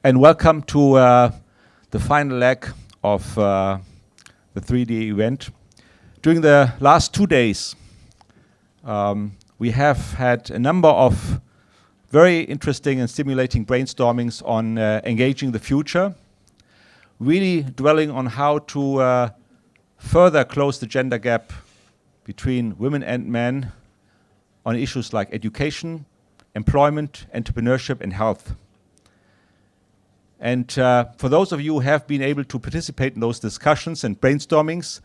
and welcome to the final leg of the 3D event. During the last 2 days, we have had a number of very interesting and stimulating brainstormings on engaging the future, really dwelling on how to further close the gender gap between women and men on issues like education, employment, entrepreneurship, and health. And for those of you who have been able to participate in those discussions and brainstormings,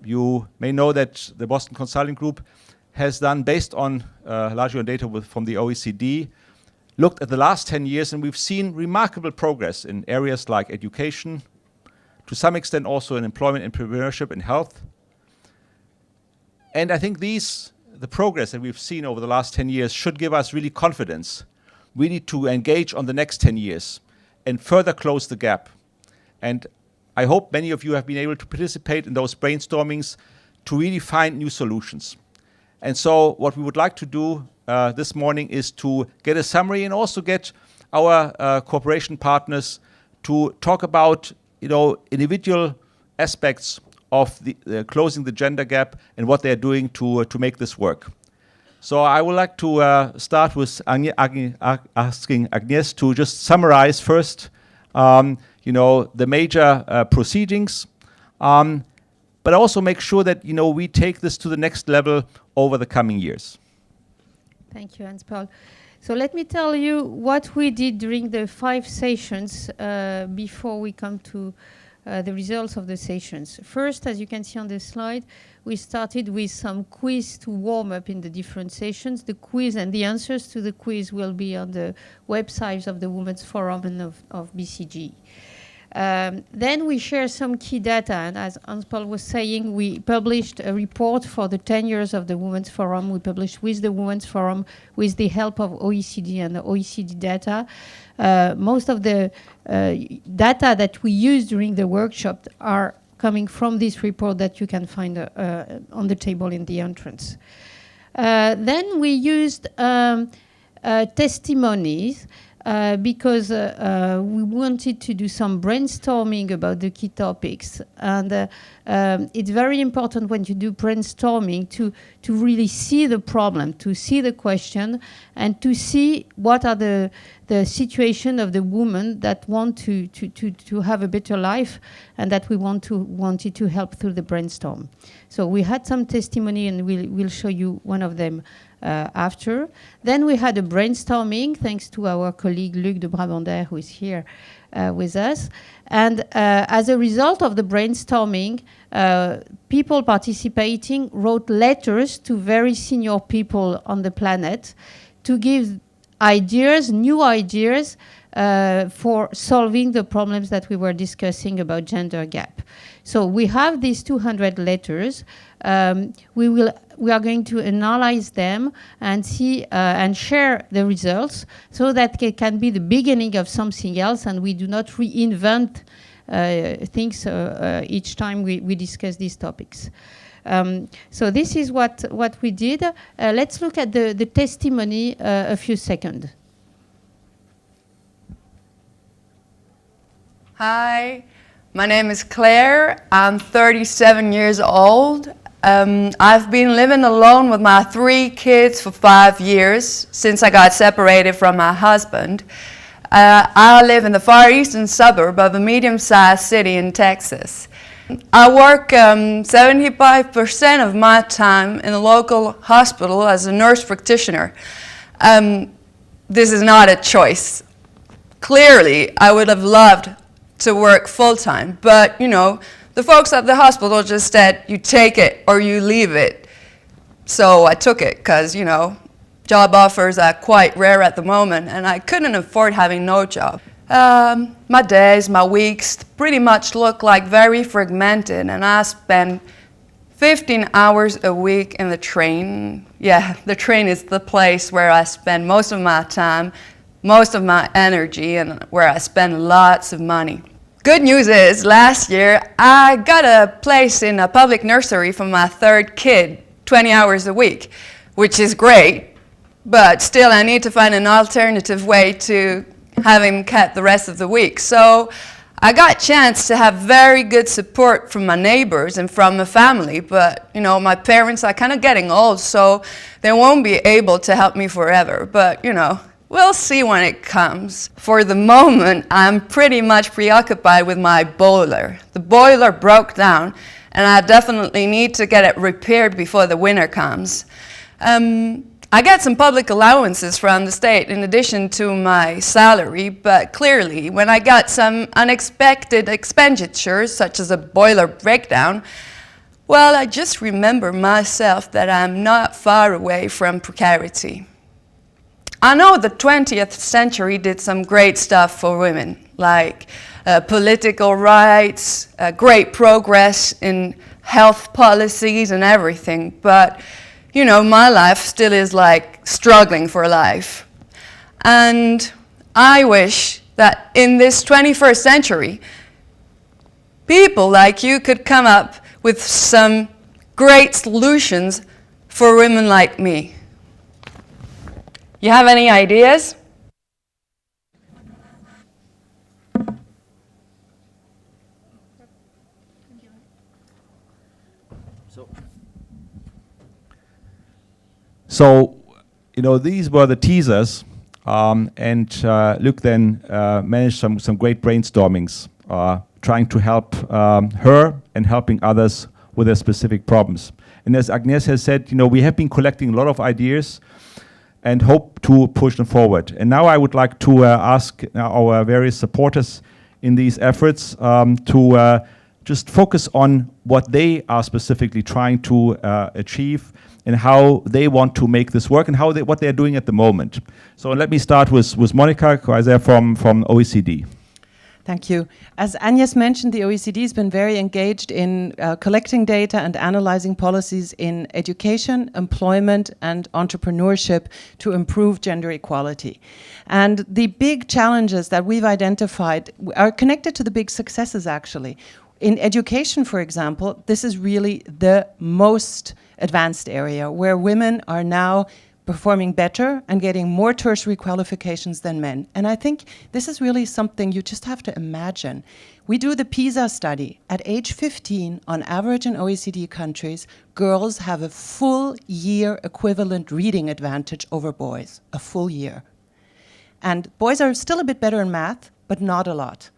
you may know that the Boston Consulting Group has done, based on largely on data from the OECD, looked at the last 10 years, and we've seen remarkable progress in areas like education, to some extent also in employment, entrepreneurship, and health. And I think the progress that we've seen over the last 10 years should give us really confidence. We need to engage on the next 10 years and further close the gap. And I hope many of you have been able to participate in those brainstormings to really find new solutions. And so what we would like to do this morning is to get a summary and also get our cooperation partners to talk about individual aspects of the closing the gender gap and what they're doing to make this work. So I would like to start with asking Agnes to just summarize first, the major proceedings, but also make sure that we take this to the next level over the coming years. Thank you, Hans-Paul. So let me tell you what we did during the 5 sessions before we come to the results of the sessions. First, as you can see on the slide, we started with some quiz to warm up in the different sessions. The quiz and the answers to the quiz will be on the websites of the Women's Forum and of BCG. Then we share some key data, and as Hans-Paul was saying, we published a report for the 10 years of the Women's Forum. We published with the Women's Forum with the help of OECD and the OECD data. Most of the data that we use during the workshop are coming from this report that you can find on the table in the entrance. Then we used testimonies because we wanted to do some brainstorming about the key topics. And it's very important when you do brainstorming to really see the problem, to see the question, and to see what are the situation of the women that want to have a better life and that we wanted to help through the brainstorm. So we had some testimony, and we'll show you one of them after. Then we had a brainstorming, thanks to our colleague Luc de Brabander, who is here with us. And as a result of the brainstorming, people participating wrote letters to very senior people on the planet to give ideas, new ideas, for solving the problems that we were discussing about gender gap. So we have these 200 letters. We are going to analyze them and see and share the results so that it can be the beginning of something else, and we do not reinvent things each time we discuss these topics. So this is what we did. Let's look at the testimony a few seconds. Hi, my name is Claire. I'm 37 years old. I've been living alone with my 3 kids for 5 years since I got separated from my husband. I live in the far eastern suburb of a medium-sized city in Texas. I work 75% of my time in a local hospital as a nurse practitioner. This is not a choice. Clearly, I would have loved to work full-time, but the folks at the hospital just said, you take it or you leave it. So I took it because, job offers are quite rare at the moment, and I couldn't afford having no job. My days, my weeks pretty much look like very fragmented, and I spend 15 hours a week in the train. Yeah, the train is the place where I spend most of my time, most of my energy, and where I spend lots of money. Good news is, last year, I got a place in a public nursery for my 3rd kid, 20 hours a week, which is great, but still I need to find an alternative way to having cat the rest of the week. So I got a chance to have very good support from my neighbors and from my family, but you know, my parents are kind of getting old, so they won't be able to help me forever, but you know, we'll see when it comes. For the moment, I'm pretty much preoccupied with my boiler. The boiler broke down, and I definitely need to get it repaired before the winter comes. I get some public allowances from the state in addition to my salary, but clearly when I got some unexpected expenditures, such as a boiler breakdown, well, I just remember myself that I'm not far away from precarity. I know the 20th century did some great stuff for women, like political rights, great progress in health policies and everything, but you know, my life still is like struggling for life. And I wish that in this 21st century, people like you could come up with some great solutions for women like me. You have any ideas? So, you know, these were the teasers, and Luc then managed some great brainstormings, trying to help her and helping others with their specific problems. And as Agnes has said, you know, we have been collecting a lot of ideas and hope to push them forward. And now I would like to ask our various supporters in these efforts to just focus on what they are specifically trying to achieve and how they want to make this work and what they're doing at the moment. So let me start with Monica Kaiser from OECD. Thank you. As Agnes mentioned, the OECD has been very engaged in collecting data and analyzing policies in education, employment, and entrepreneurship to improve gender equality. And the big challenges that we've identified are connected to the big successes, actually. In education, for example, this is really the most advanced area where women are now performing better and getting more tertiary qualifications than men. And I think this is really something you just have to imagine. We do the PISA study. At age 15, on average in OECD countries, girls have a full year equivalent reading advantage over boys, a full year. And boys are still a bit better in math, but not a lot.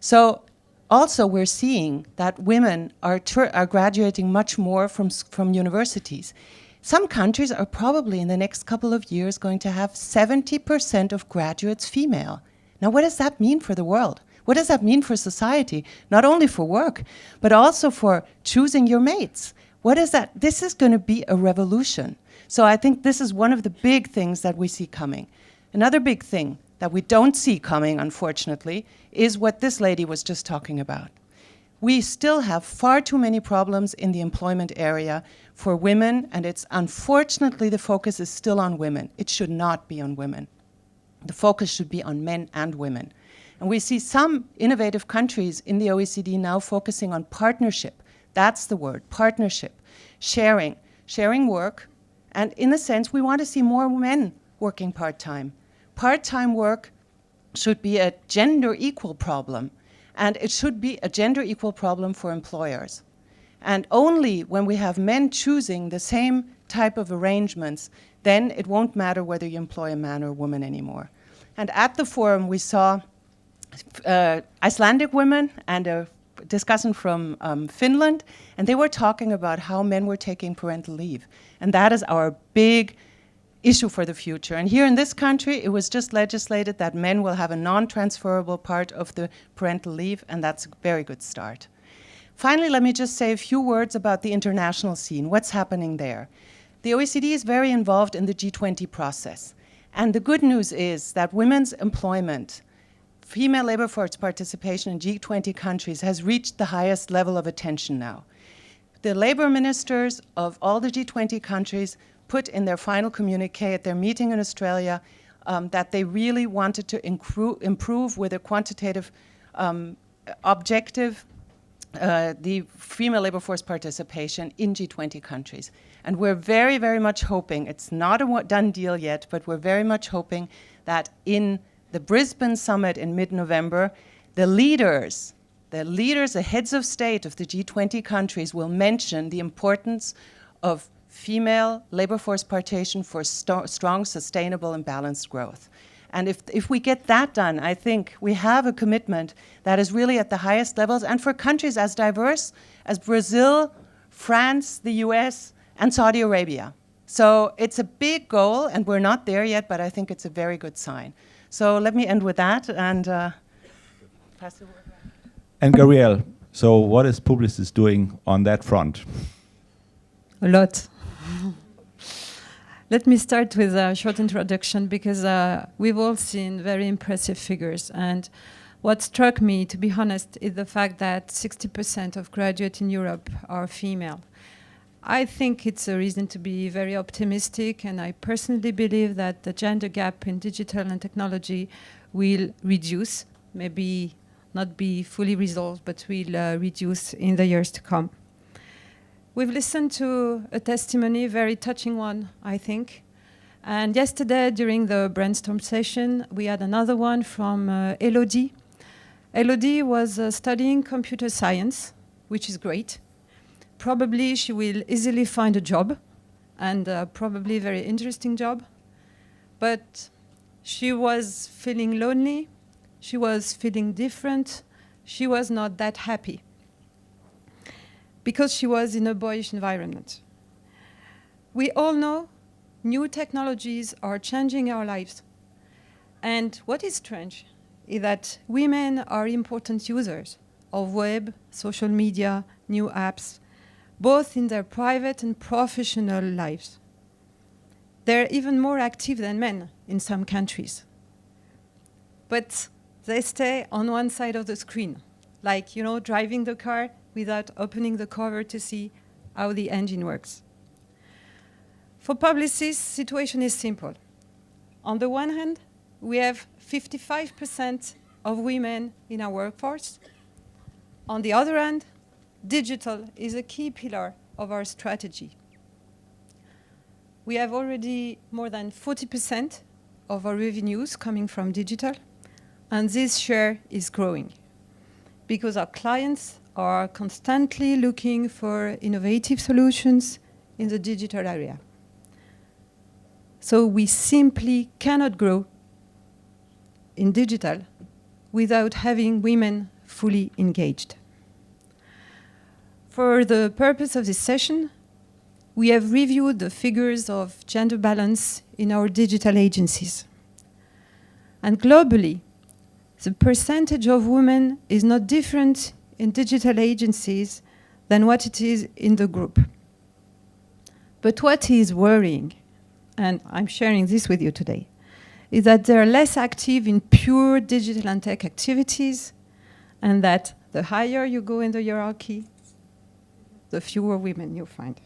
So also, we're seeing that women are graduating much more from universities. Some countries are probably in the next couple of years going to have 70% of graduates female. Now, what does that mean for the world? What does that mean for society? Not only for work, but also for choosing your mates. What is that? This is going to be a revolution. So I think this is one of the big things that we see coming. Another big thing that we don't see coming, unfortunately, is what this lady was just talking about. We still have far too many problems in the employment area for women, and it's unfortunately the focus is still on women. It should not be on women. The focus should be on men and women. And we see some innovative countries in the OECD now focusing on partnership. That's the word, partnership, sharing work, and in a sense, we want to see more men working part-time. Part-time work should be a gender equal problem, and it should be a gender equal problem for employers. And only when we have men choosing the same type of arrangements, then it won't matter whether you employ a man or a woman anymore. And at the forum, we saw Icelandic women and a discussant from Finland, and they were talking about how men were taking parental leave. And that is our big issue for the future. And here in this country, it was just legislated that men will have a non-transferable part of the parental leave, and that's a very good start. Finally, let me just say a few words about the international scene. What's happening there? The OECD is very involved in the G20 process. And the good news is that women's employment, female labor force participation in G20 countries has reached the highest level of attention now. The labor ministers of all the G20 countries put in their final communique at their meeting in Australia that they really wanted to improve with a quantitative objective the female labor force participation in G20 countries. And we're very, very much hoping, it's not a done deal yet, but we're very much hoping that in the Brisbane Summit in mid-November, the leaders, the heads of state of the G20 countries will mention the importance of female labor force participation for strong, sustainable, and balanced growth. And if we get that done, I think we have a commitment that is really at the highest levels, and for countries as diverse as Brazil, France, the US, and Saudi Arabia. So it's a big goal, and we're not there yet, but I think it's a very good sign. So let me end with that, and pass the word back. And Gabrielle, so what is Publicis doing on that front? A lot. Let me start with a short introduction, because we've all seen very impressive figures. And what struck me, to be honest, is the fact that 60% of graduates in Europe are female. I think it's a reason to be very optimistic, and I personally believe that the gender gap in digital and technology will reduce, maybe not be fully resolved, but will reduce in the years to come. We've listened to a testimony, very touching one, I think. And yesterday, during the brainstorm session, we had another one from Elodie. Elodie was studying computer science, which is great. Probably she will easily find a job, and probably a very interesting job. But she was feeling lonely, she was feeling different, she was not that happy, because she was in a boyish environment. We all know new technologies are changing our lives. And what is strange is that women are important users of web, social media, new apps, both in their private and professional lives. They're even more active than men in some countries. But they stay on one side of the screen, like, you know, driving the car without opening the cover to see how the engine works. For Publicis, situation is simple. On the one hand, we have 55% of women in our workforce. On the other hand, digital is a key pillar of our strategy. We have already more than 40% of our revenues coming from digital, and this share is growing because our clients are constantly looking for innovative solutions in the digital area. So we simply cannot grow in digital without having women fully engaged. For the purpose of this session, we have reviewed the figures of gender balance in our digital agencies. And globally, the percentage of women is not different in digital agencies than what it is in the group. But what is worrying, and I'm sharing this with you today, is that they're less active in pure digital and tech activities, and that the higher you go in the hierarchy, the fewer women you find.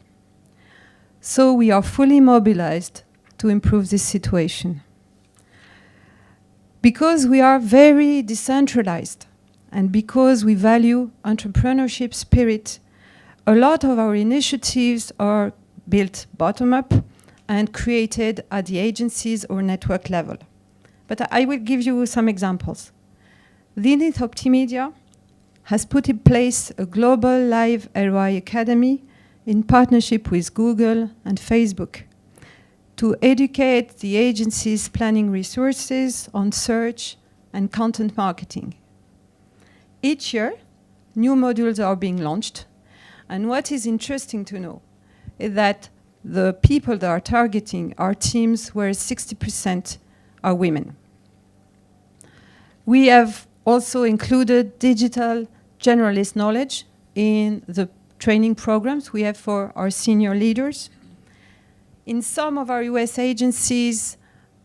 So we are fully mobilized to improve this situation. Because we are very decentralized, and because we value entrepreneurship spirit, a lot of our initiatives are built bottom-up and created at the agencies or network level. But I will give you some examples. Zenith Optimedia has put in place a global live ROI academy in partnership with Google and Facebook to educate the agency's planning resources on search and content marketing. Each year, new modules are being launched, and what is interesting to know is that the people that are targeting are teams where 60% are women. We have also included digital generalist knowledge in the training programs we have for our senior leaders. In some of our US agencies,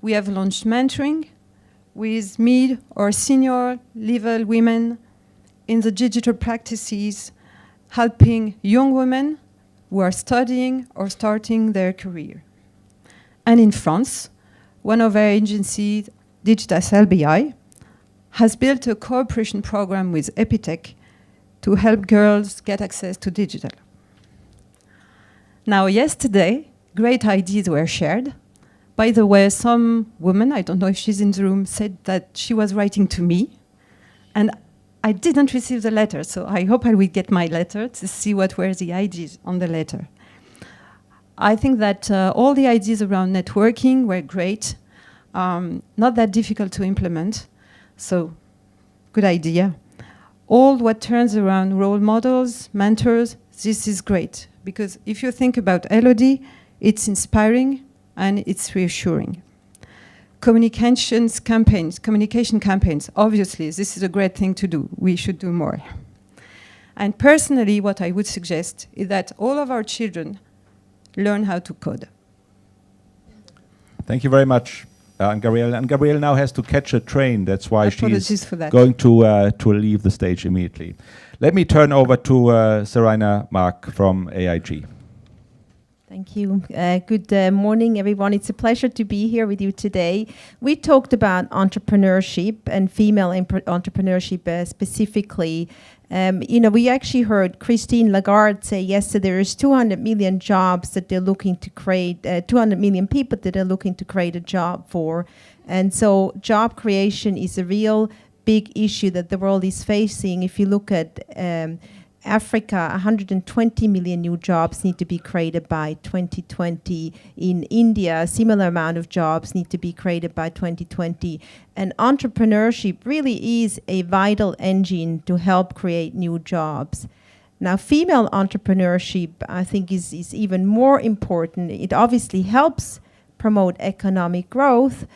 we have launched mentoring with mid or senior level women in the digital practices, helping young women who are studying or starting their career. And in France, one of our agencies, Digitas LBI, has built a cooperation program with Epitech to help girls get access to digital. Now, yesterday, great ideas were shared, By the way, some woman, I don't know if she's in the room, said that she was writing to me, and I didn't receive the letter, so I hope I will get my letter to see what were the ideas on the letter. I think that all the ideas around networking were great, not that difficult to implement, so good idea. All what turns around role models, mentors, this is great, because if you think about Elodie, it's inspiring and it's reassuring. Communication campaigns, obviously, this is a great thing to do. We should do more. And personally, what I would suggest is that all of our children learn how to code. Thank you very much, Gabrielle. And Gabrielle now has to catch a train. That's why Apologies she's for that. going to leave the stage immediately. Let me turn over to Seraina Mark from AIG. Thank you. Good morning, everyone. It's a pleasure to be here with you today. We talked about entrepreneurship and female entrepreneurship specifically. We actually heard Christine Lagarde say yesterday there's 200 million jobs that they're looking to create, 200 million people that they're looking to create a job for. And so job creation is a real big issue that the world is facing. If you look at Africa, 120 million new jobs need to be created by 2020. In India, a similar amount of jobs need to be created by 2020. And entrepreneurship really is a vital engine to help create new jobs. Now, female entrepreneurship, I think, is even more important. It obviously helps promote economic growth,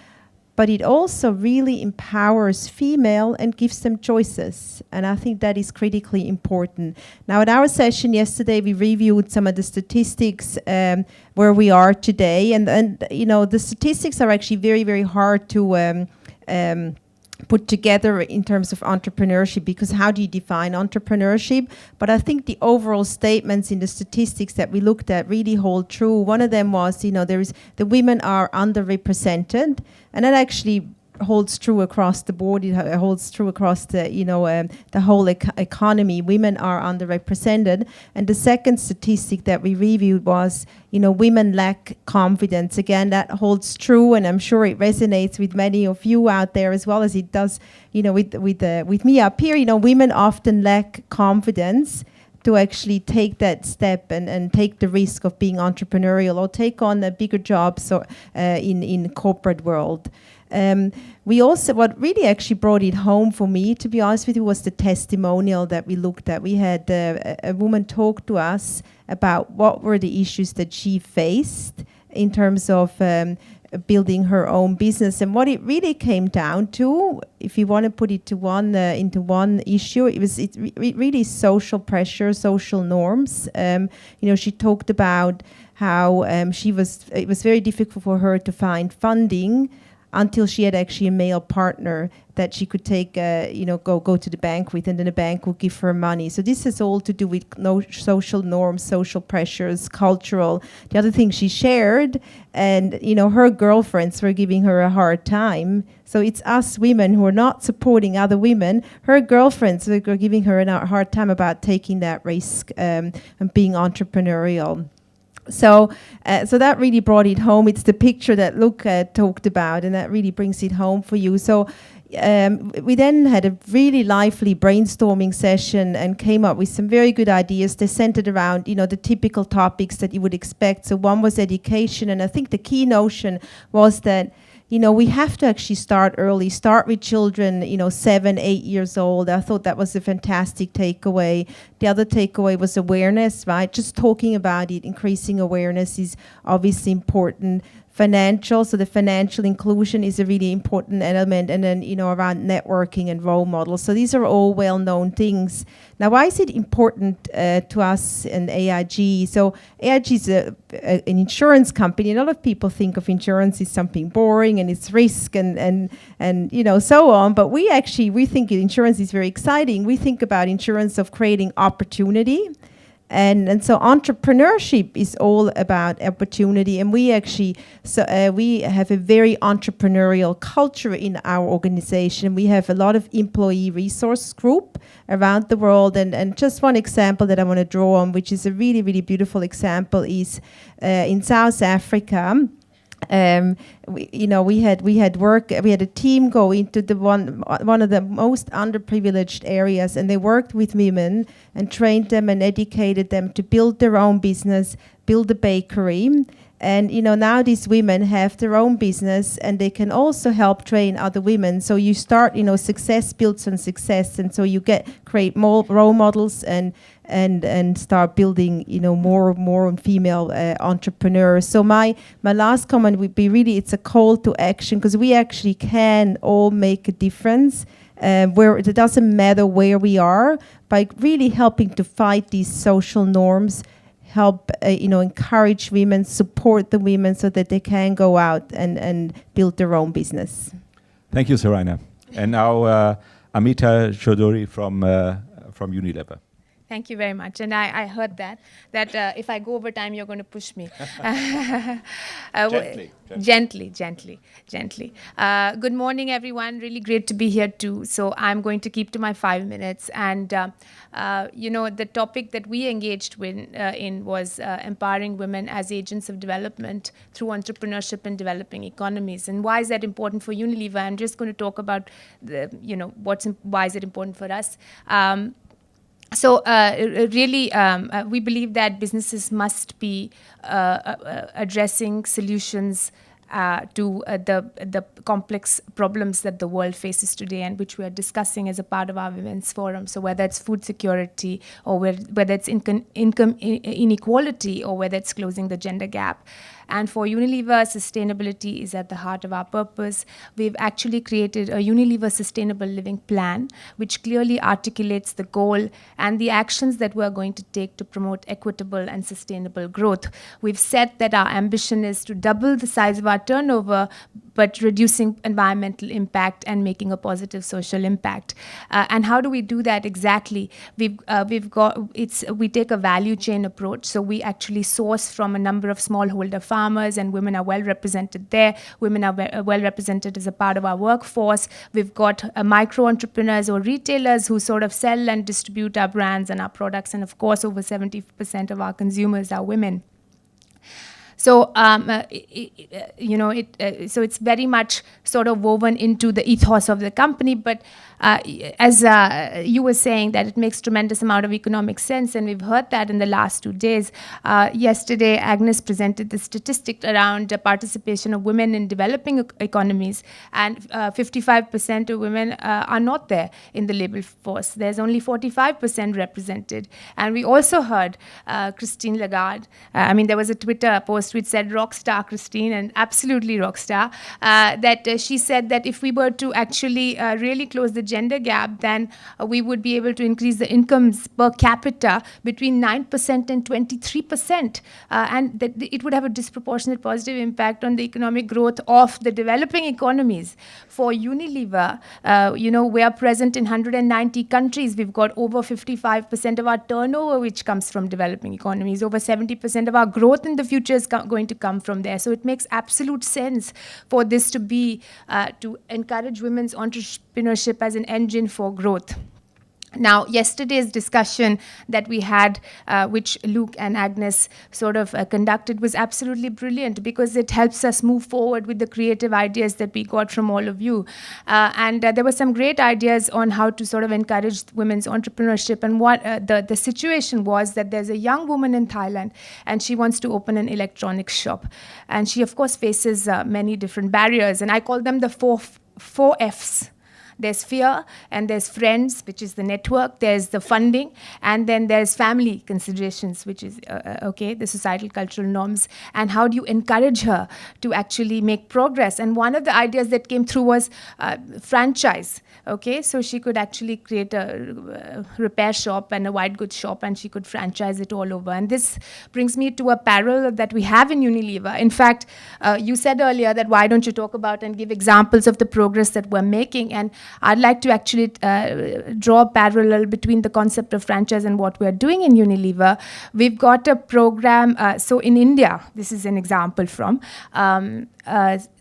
but it also really empowers female and gives them choices. And I think that is critically important. Now, at our session yesterday, we reviewed some of the statistics where we are today. And the statistics are actually very, very hard to put together in terms of entrepreneurship, because how do you define entrepreneurship? But I think the overall statements in the statistics that we looked at really hold true. One of them was, the women are underrepresented, and that actually holds true across the board. It holds true across the whole economy. Women are underrepresented. And the second statistic that we reviewed was, women lack confidence. Again, that holds true, and I'm sure it resonates with many of you out there as well as it does, with me up here. Women often lack confidence to actually take that step and take the risk of being entrepreneurial or take on a bigger job in corporate world. We also, what really actually brought it home for me, to be honest with you, was the testimonial that we looked at. We had a woman talk to us about what were the issues that she faced in terms of building her own business. And what it really came down to, if you want to put it into one issue, it really social pressure, social norms. She talked about how it was very difficult for her to find funding until she had actually a male partner that she could take, go to the bank with, and then the bank would give her money. So this has all to do with social norms, social pressures, cultural. The other thing she shared, and her girlfriends were giving her a hard time. So it's us women who are not supporting other women. Her girlfriends were giving her a hard time about taking that risk and being entrepreneurial. So that really brought it home. It's the picture that Luca talked about, and that really brings it home for you. So we then had a really lively brainstorming session and came up with some very good ideas. They centered around, the typical topics that you would expect. So one was education, and I think the key notion was that we have to actually start early, start with children, 7, 8 years old. I thought that was a fantastic takeaway. The other takeaway was awareness, right? Just talking about it, increasing awareness is obviously important. Financial, so the financial inclusion is a really important element, and then, around networking and role models. So these are all well-known things. Now, why is it important to us in AIG? So AIG is an insurance company. A lot of people think of insurance as something boring and it's risk and so on. But we think insurance is very exciting. We think about insurance of creating opportunity. And so entrepreneurship is all about opportunity, and we have a very entrepreneurial culture in our organization. We have a lot of employee resource group around the world, and just one example that I want to draw on, which is a really, really beautiful example, is in South Africa. we had a team go into the one of the most underprivileged areas, and they worked with women and trained them and educated them to build their own business, build a bakery. And now these women have their own business, and they can also help train other women. So you start, success builds on success, and so you create more role models and start building, more female entrepreneurs. So my last comment would be really, it's a call to action, because we actually can all make a difference. Where it doesn't matter where we are, by really helping to fight these social norms, help encourage women, support the women so that they can go out and build their own business. Thank you, Sarina. And now Amita Chaudhuri from Unilever. Thank you very much. And I heard that if I go over time, you're going to push me. Gently. Good morning, everyone. Really great to be here too. So I'm going to keep to my 5 minutes. And, the topic that we engaged in was empowering women as agents of development through entrepreneurship in developing economies. And why is that important for Unilever? I'm just going to talk about why is it important for us. So we believe that businesses must be addressing solutions to the complex problems that the world faces today, and which we are discussing as a part of our Women's Forum. So whether it's food security, or whether it's income inequality, or whether it's closing the gender gap. And for Unilever, sustainability is at the heart of our purpose. We've actually created a Unilever Sustainable Living Plan, which clearly articulates the goal and the actions that we're going to take to promote equitable and sustainable growth. We've said that our ambition is to double the size of our turnover, but reducing environmental impact and making a positive social impact. And how do we do that exactly? We take a value chain approach. So we actually source from a number of smallholder farmers, and women are well represented there. Women are well represented as a part of our workforce. We've got micro entrepreneurs or retailers who sort of sell and distribute our brands and our products. And of course, over 70% of our consumers are women. So, so it's very much sort of woven into the ethos of the company. But as you were saying, that it makes tremendous amount of economic sense, and we've heard that in the last 2 days. Yesterday, Agnes presented the statistic around the participation of women in developing economies, and 55% of women are not there in the labor force. There's only 45% represented. And we also heard Christine Lagarde. There was a Twitter post which said rock star Christine, and absolutely rock star, that she said that if we were to actually really close the gender gap, then we would be able to increase the incomes per capita between 9% and 23%, and that it would have a disproportionate positive impact on the economic growth of the developing economies. For Unilever, we are present in 190 countries. We've got over 55% of our turnover which comes from developing economies. Over 70% of our growth in the future is going to come from there. So it makes absolute sense for this to be to encourage women's entrepreneurship as an engine for growth. Now, yesterday's discussion that we had, which Luke and Agnes sort of conducted, was absolutely brilliant, because it helps us move forward with the creative ideas that we got from all of you. And there were some great ideas on how to sort of encourage women's entrepreneurship. And what the situation was that there's a young woman in Thailand, and she wants to open an electronics shop. And she, of course, faces many different barriers. And I call them the four Fs. There's fear, and there's friends, which is the network, there's the funding, and then there's family considerations, which is, the societal cultural norms, and how do you encourage her to actually make progress. And one of the ideas that came through was franchise. So she could actually create a repair shop and a white goods shop, and she could franchise it all over. And this brings me to a parallel that we have in Unilever. In fact, you said earlier that why don't you talk about and give examples of the progress that we're making. And I'd like to actually draw a parallel between the concept of franchise and what we're doing in Unilever. We've got a program, so in India, this is an example from,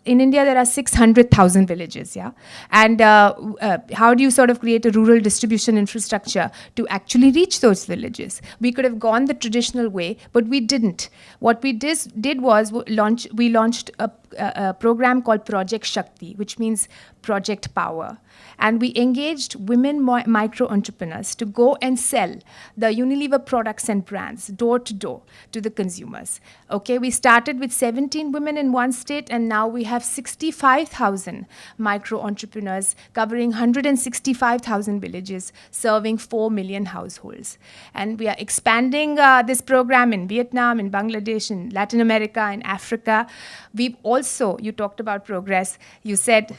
in India, there are 600,000 villages, yeah? And how do you sort of create a rural distribution infrastructure to actually reach those villages? We could have gone the traditional way, but we didn't. What we did was we launched a program called Project Shakti, which means Project Power. And we engaged women micro entrepreneurs to go and sell the Unilever products and brands door to door to the consumers. Okay, we started with 17 women in one state, and now we have 65,000 micro entrepreneurs covering 165,000 villages, serving 4 million households. And we are expanding this program in Vietnam, in Bangladesh, in Latin America, in Africa. We've also, you talked about progress, you said,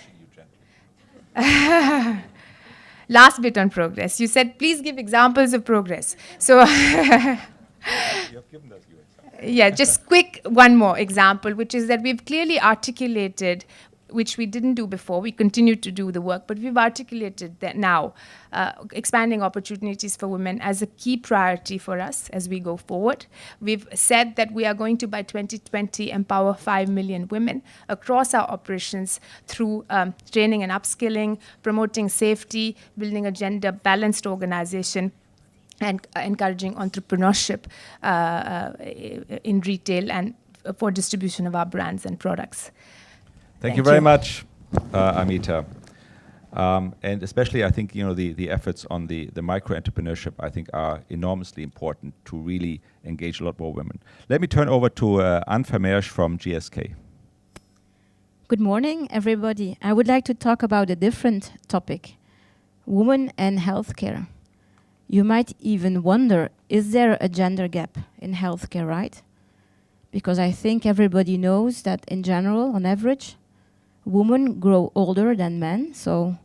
last bit on progress. You said, please give examples of progress. So, You have given us your example. yeah, just quick one more example, which is that we've clearly articulated, which we didn't do before. We continue to do the work, but we've articulated that now, expanding opportunities for women as a key priority for us as we go forward. We've said that we are going to, by 2020, empower 5 million women across our operations through training and upskilling, promoting safety, building a gender-balanced organization, and encouraging entrepreneurship in retail and for distribution of our brands and products. Thank you very much, Amita. And especially, I think, the efforts on the micro-entrepreneurship, I think, are enormously important to really engage a lot more women. Let me turn over to Anne Vermeersch from GSK. Good morning, everybody. I would like to talk about a different topic, women and healthcare. You might even wonder, is there a gender gap in healthcare, right? Because I think everybody knows that in general, on average, women grow older than men, so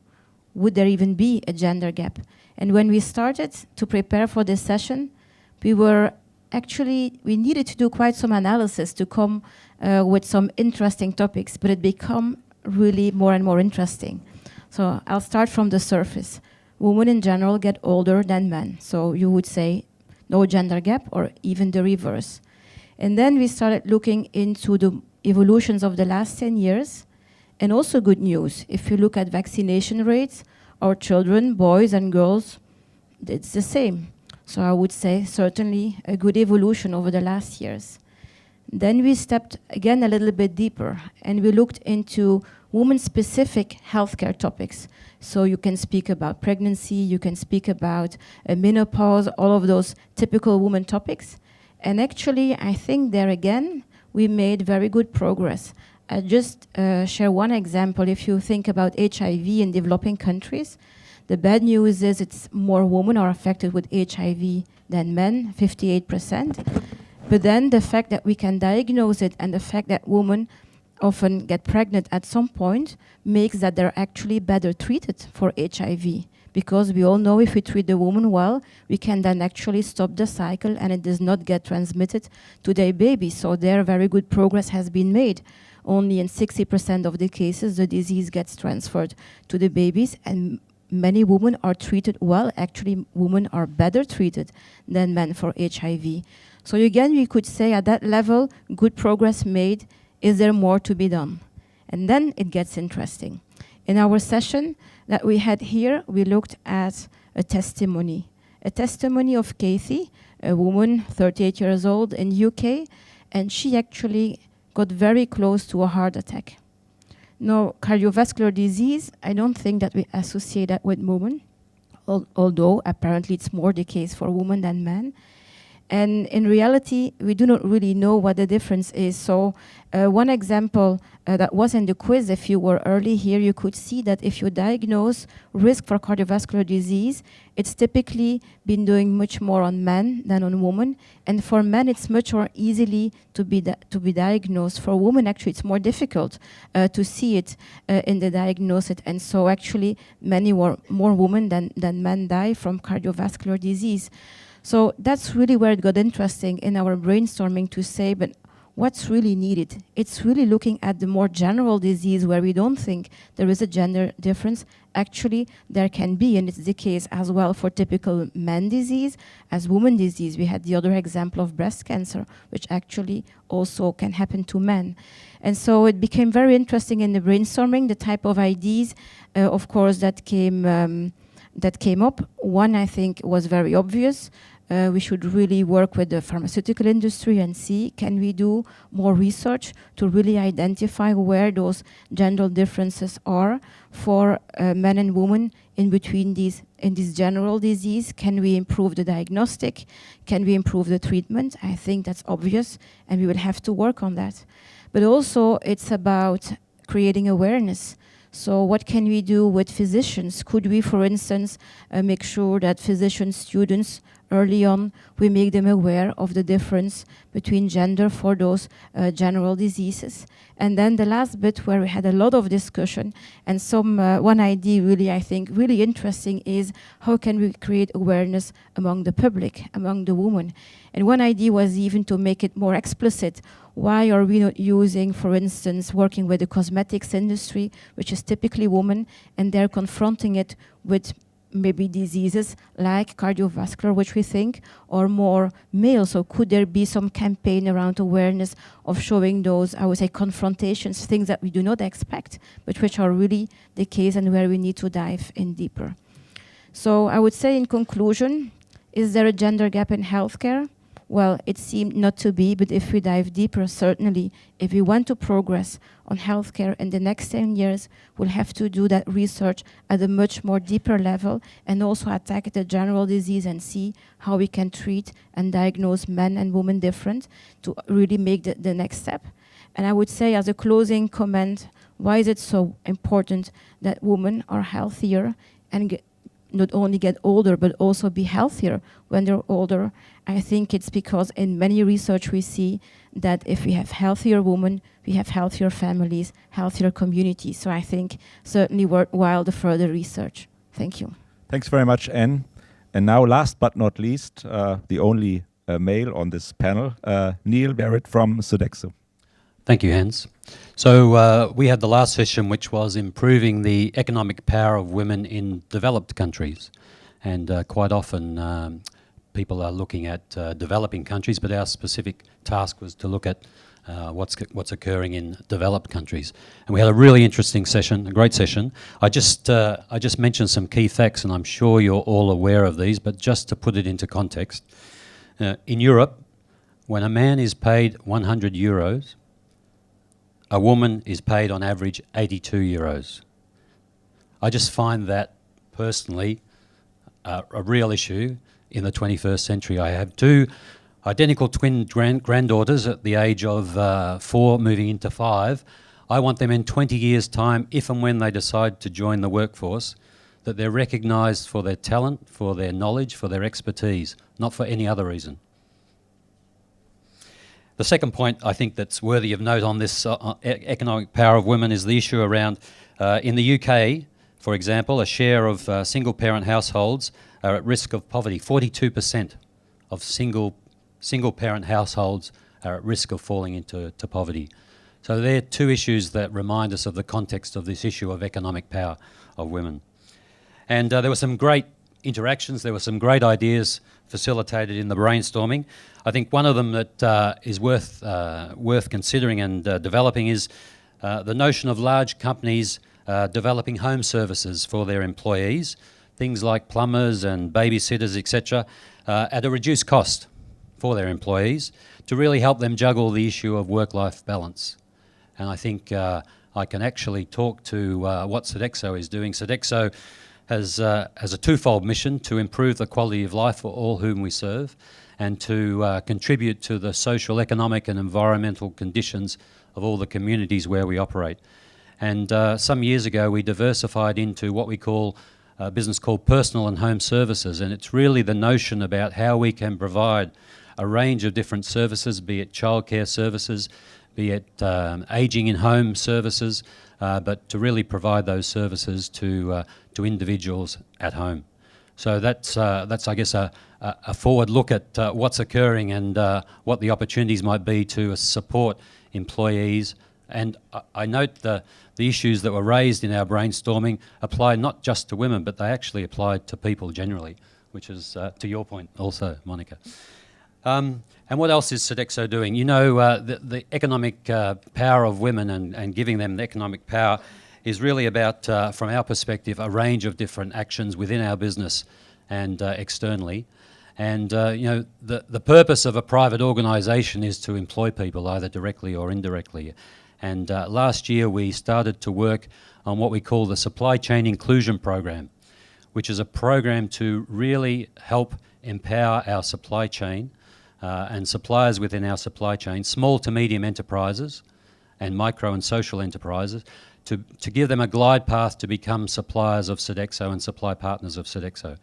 would there even be a gender gap? And when we started to prepare for this session, we needed to do quite some analysis to come with some interesting topics, but it became really more and more interesting. So I'll start from the surface. Women in general get older than men, so you would say no gender gap or even the reverse. And then we started looking into the evolutions of the last 10 years, and also good news. If you look at vaccination rates, our children, boys and girls, it's the same. So I would say certainly a good evolution over the last years. Then we stepped again a little bit deeper, and we looked into women-specific healthcare topics. So you can speak about pregnancy, you can speak about menopause, all of those typical women topics. And actually, I think there again, we made very good progress. I'll just share one example. If you think about HIV in developing countries, the bad news is it's more women are affected with HIV than men, 58%. But then the fact that we can diagnose it and the fact that women often get pregnant at some point makes that they're actually better treated for HIV. Because we all know if we treat the woman well, we can then actually stop the cycle and it does not get transmitted to their baby. So there very good progress has been made. Only in 60% of the cases, the disease gets transferred to the babies, and many women are treated well. Actually, women are better treated than men for HIV. So again, we could say at that level, good progress made. Is there more to be done? And then it gets interesting. In our session that we had here, we looked at a testimony of Kathy, a woman, 38 years old in UK, and she actually got very close to a heart attack. Now, cardiovascular disease, I don't think that we associate that with women, although apparently it's more the case for women than men. And in reality, we do not really know what the difference is. So one example that was in the quiz, if you were early here, you could see that if you diagnose risk for cardiovascular disease, it's typically been doing much more on men than on women. And for men, it's much more easily to be diagnosed. For women, actually, it's more difficult to see it in the diagnosis. And so actually, more women than men die from cardiovascular disease. So that's really where it got interesting in our brainstorming to say, but what's really needed? It's really looking at the more general disease where we don't think there is a gender difference. Actually, there can be, and it's the case as well for typical man disease as woman disease. We had the other example of breast cancer, which actually also can happen to men. And so it became very interesting in the brainstorming, the type of ideas, of course, that came up. One, I think, was very obvious. We should really work with the pharmaceutical industry and see, can we do more research to really identify where those gender differences are for men and women in between in this general disease? Can we improve the diagnostic? Can we improve the treatment? I think that's obvious, and we will have to work on that. But also, it's about creating awareness. So what can we do with physicians? Could we, for instance, make sure that physician students early on, we make them aware of the difference between gender for those general diseases? And then the last bit where we had a lot of discussion and one idea really, I think, really interesting is how can we create awareness among the public, among the women? And one idea was even to make it more explicit. Why are we not using, for instance, working with the cosmetics industry, which is typically women, and they're confronting it with maybe diseases like cardiovascular, which we think are more male. So could there be some campaign around awareness of showing those, I would say, confrontations, things that we do not expect, but which are really the case and where we need to dive in deeper. So I would say in conclusion, is there a gender gap in healthcare? Well, it seemed not to be, but if we dive deeper, certainly, if we want to progress on healthcare in the next 10 years, we'll have to do that research at a much more deeper level and also attack the general disease and see how we can treat and diagnose men and women different to really make the next step. And I would say as a closing comment, why is it so important that women are healthier and not only get older, but also be healthier when they're older? I think it's because in many research we see that if we have healthier women, we have healthier families, healthier communities. So I think certainly worthwhile the further research. Thank you. Thanks very much, Anne. And now, last but not least, the only male on this panel, Neil Barrett from Sodexo. Thank you, Hans. So we had the last session, which was improving the economic power of women in developed countries. And quite often people are looking at developing countries, but our specific task was to look at what's occurring in developed countries. And we had a really interesting session, a great session. I just mentioned some key facts, and I'm sure you're all aware of these, but just to put it into context, in Europe, when a man is paid 100 euros, a woman is paid on average 82 euros. I just find that personally a real issue in the 21st century. I have two identical twin granddaughters at the age of 4 moving into 5. I want them in 20 years' time, if and when they decide to join the workforce, that they're recognised for their talent, for their knowledge, for their expertise, not for any other reason. The second point I think that's worthy of note on this economic power of women is the issue around, in the UK, for example, a share of single-parent households are at risk of poverty. 42% of single-parent households are at risk of falling into poverty. So they're two issues that remind us of the context of this issue of economic power of women. And there were some great interactions, there were some great ideas facilitated in the brainstorming. I think one of them that is worth considering and developing is the notion of large companies developing home services for their employees, things like plumbers and babysitters, etc., at a reduced cost for their employees to really help them juggle the issue of work-life balance. And I think I can actually talk to what Sodexo is doing. Sodexo has a twofold mission: to improve the quality of life for all whom we serve, and to contribute to the social, economic and environmental conditions of all the communities where we operate. And some years ago we diversified into what we call a business called Personal and Home Services, and it's really the notion about how we can provide a range of different services, be it childcare services, be it ageing in home services, but to really provide those services to individuals at home. So that's I guess, a forward look at what's occurring and what the opportunities might be to support employees. And I note the issues that were raised in our brainstorming apply not just to women, but they actually apply to people generally, which is to your point also, Monica. And what else is Sodexo doing? You know, the economic power of women and giving them the economic power is really about, from our perspective, a range of different actions within our business and externally. And you know, the purpose of a private organisation is to employ people either directly or indirectly. And last year we started to work on what we call the Supply Chain Inclusion Program, which is a program to really help empower our supply chain and suppliers within our supply chain, small to medium enterprises and micro and social enterprises, to give them a glide path to become suppliers of Sodexo and supply partners of Sodexo.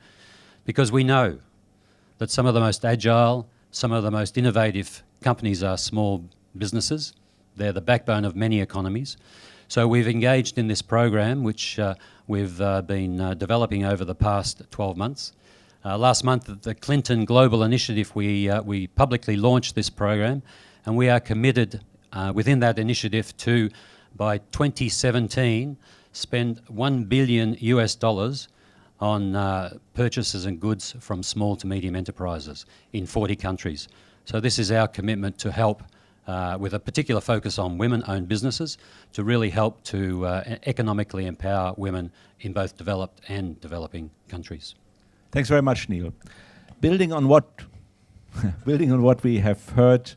Because we know that some of the most agile, some of the most innovative companies are small businesses. They're the backbone of many economies. So we've engaged in this program, which we've been developing over the past 12 months. Last month at the Clinton Global Initiative, we publicly launched this program, and we are committed within that initiative to, by 2017, spend $1 billion on purchases and goods from small to medium enterprises in 40 countries. So this is our commitment to help, with a particular focus on women-owned businesses, to really help to economically empower women in both developed and developing countries. Thanks very much, Neil. Building on what we have heard,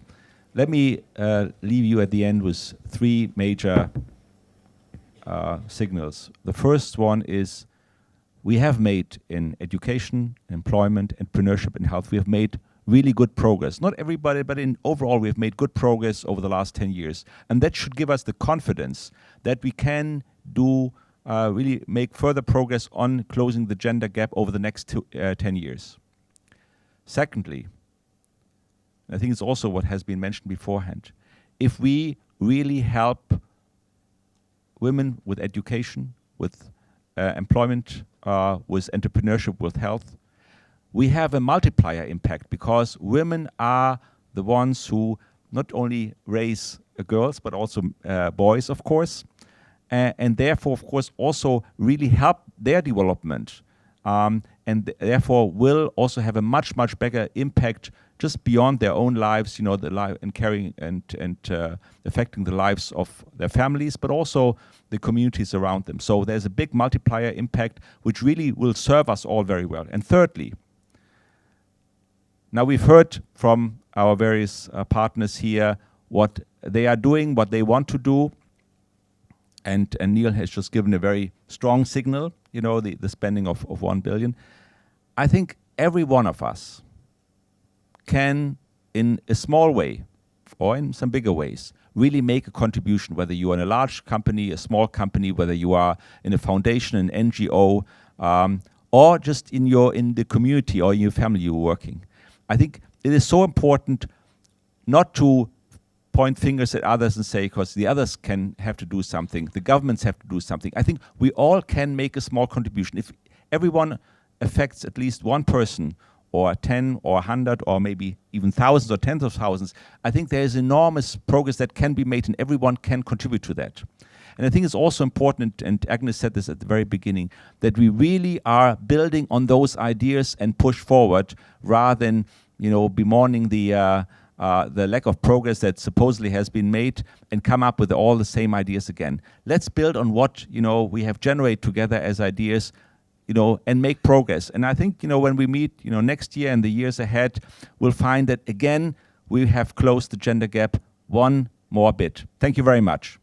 let me leave you at the end with three major signals. The first one is we have made in education, employment, entrepreneurship and health, we have made really good progress. Not everybody, but in overall we have made good progress over the last 10 years. And that should give us the confidence that we can do really make further progress on closing the gender gap over the next 10 years. Secondly, I think it's also what has been mentioned beforehand, if we really help women with education, with employment, with entrepreneurship, with health, we have a multiplier impact, because women are the ones who not only raise girls, but also boys, of course, and therefore, of course, also really help their development, and therefore will also have a much, much bigger impact just beyond their own lives, you know, the life and carrying and affecting the lives of their families, but also the communities around them. So there's a big multiplier impact, which really will serve us all very well. And thirdly, now we've heard from our various partners here what they are doing, what they want to do, and Neil has just given a very strong signal, you know, the spending of 1 billion. I think every one of us can, in a small way, or in some bigger ways, really make a contribution, whether you are in a large company, a small company, whether you are in a foundation, an NGO, or just in the community or in your family you're working. I think it is so important not to point fingers at others and say, because the others have to do something, the governments have to do something. I think we all can make a small contribution. If everyone affects at least one person, or 10 or 100 or maybe even thousands or tens of thousands, I think there is enormous progress that can be made, and everyone can contribute to that. And I think it's also important, and Agnes said this at the very beginning, that we really are building on those ideas and push forward, rather than, you know, bemoaning the lack of progress that supposedly has been made and come up with all the same ideas again. Let's build on what, you know, we have generated together as ideas, you know, and make progress. And I think, you know, when we meet, you know, next year and the years ahead, we'll find that again we have closed the gender gap one more bit. Thank you very much.